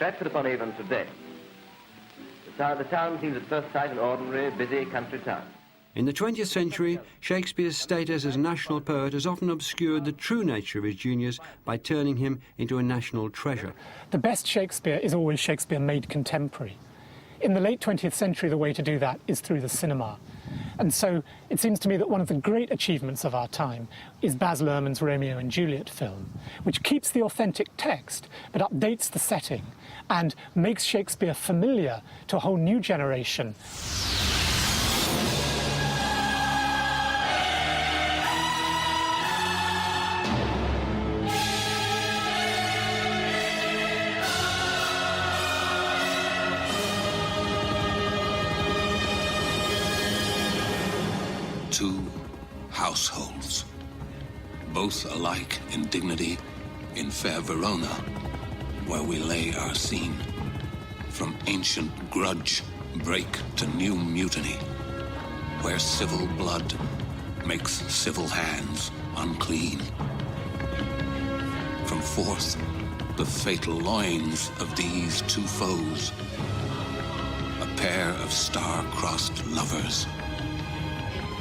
Stratford upon Avon today. The town seems at first sight an ordinary, busy country town. In the 20th century, Shakespeare's status as a national poet has often obscured the true nature of his genius by turning him into a national treasure. The best Shakespeare is always Shakespeare made contemporary. In the late 20th century, the way to do that is through the cinema. And so it seems to me that one of the great achievements of our time is Baz Luhrmann's Romeo and Juliet film, which keeps the authentic text but updates the setting and makes Shakespeare familiar to a whole new generation. Two households, both alike in dignity, in fair Verona, where we lay our scene. From ancient grudge break to new mutiny, where civil blood makes civil hands unclean. From forth the fatal loins of these two foes, a pair of star-crossed lovers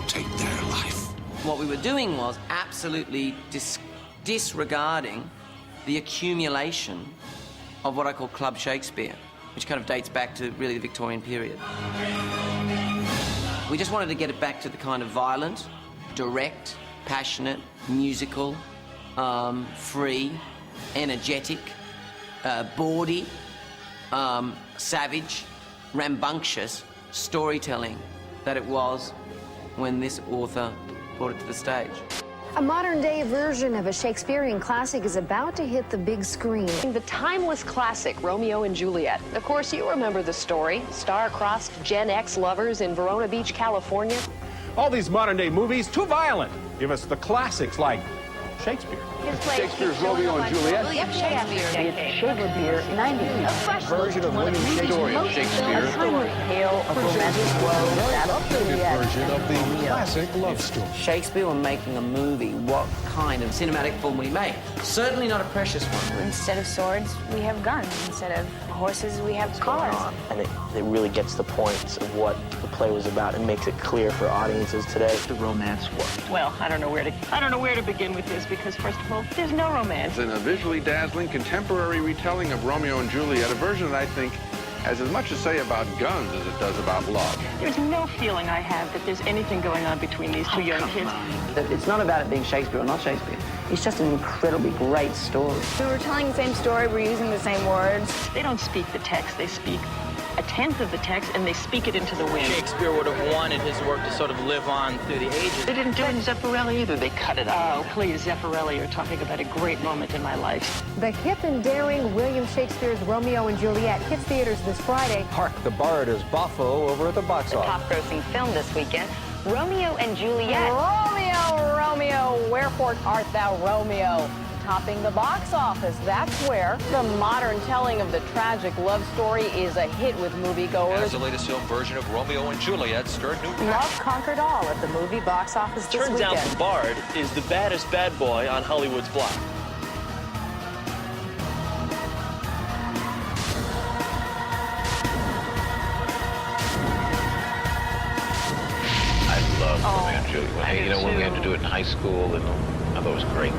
take their life. What we were doing was absolutely disregarding the accumulation of what I call Club Shakespeare, which kind of dates back to really the Victorian period. We just wanted to get it back to the kind of violent, direct, passionate, musical, free, energetic, bawdy, savage, rambunctious storytelling that it was when this author brought it to the stage. A modern-day version of a Shakespearean classic is about to hit the big screen. The timeless classic, Romeo and Juliet. Of course, you remember the story. Star-crossed Gen X lovers in Verona Beach, California. All these modern-day movies, too violent. Give us the classics like Shakespeare. Shakespeare's Romeo and Juliet. William Shakespeare. It's Shakespeare 90. A version of William Shakespeare. A timely tale of romantic woe. Updated version of the classic love story. Shakespeare were making a movie. What kind of cinematic film would he make? Certainly not a precious one. Instead of swords, we have guns. Instead of horses, we have cars. And it really gets the points of what the play was about and makes it clear for audiences today. The romance worked. Well, I don't know where to begin with this because, first of all, there's no romance. In a visually dazzling contemporary retelling of Romeo and Juliet, a version that I think has as much to say about guns as it does about love. There's no feeling I have that there's anything going on between these two young kids. It's not about it being Shakespeare or not Shakespeare. It's just an incredibly great story. We're telling the same story, we're using the same words. They don't speak the text, they speak a tenth of the text, and they speak it into the wind. Shakespeare would have wanted his work to sort of live on through the ages. They didn't do it in Zeffirelli either. They cut it out. Oh, please, Zeffirelli, you're talking about a great moment in my life. The hip and daring William Shakespeare's Romeo and Juliet hits theaters this Friday. Hark the Bard is Boffo over at the box office. Top-grossing film this weekend, Romeo and Juliet. Romeo, Romeo, wherefore art thou Romeo? Topping the box office, that's where the modern telling of the tragic love story is a hit with moviegoers. As the latest film version of Romeo and Juliet stirred new Love conquered all at the movie box office this Turns weekend. out the Bard is the baddest bad boy on Hollywood's block. I love Romeo and Juliet. Hey, you know, when we had to do it in high school, and I thought it was great.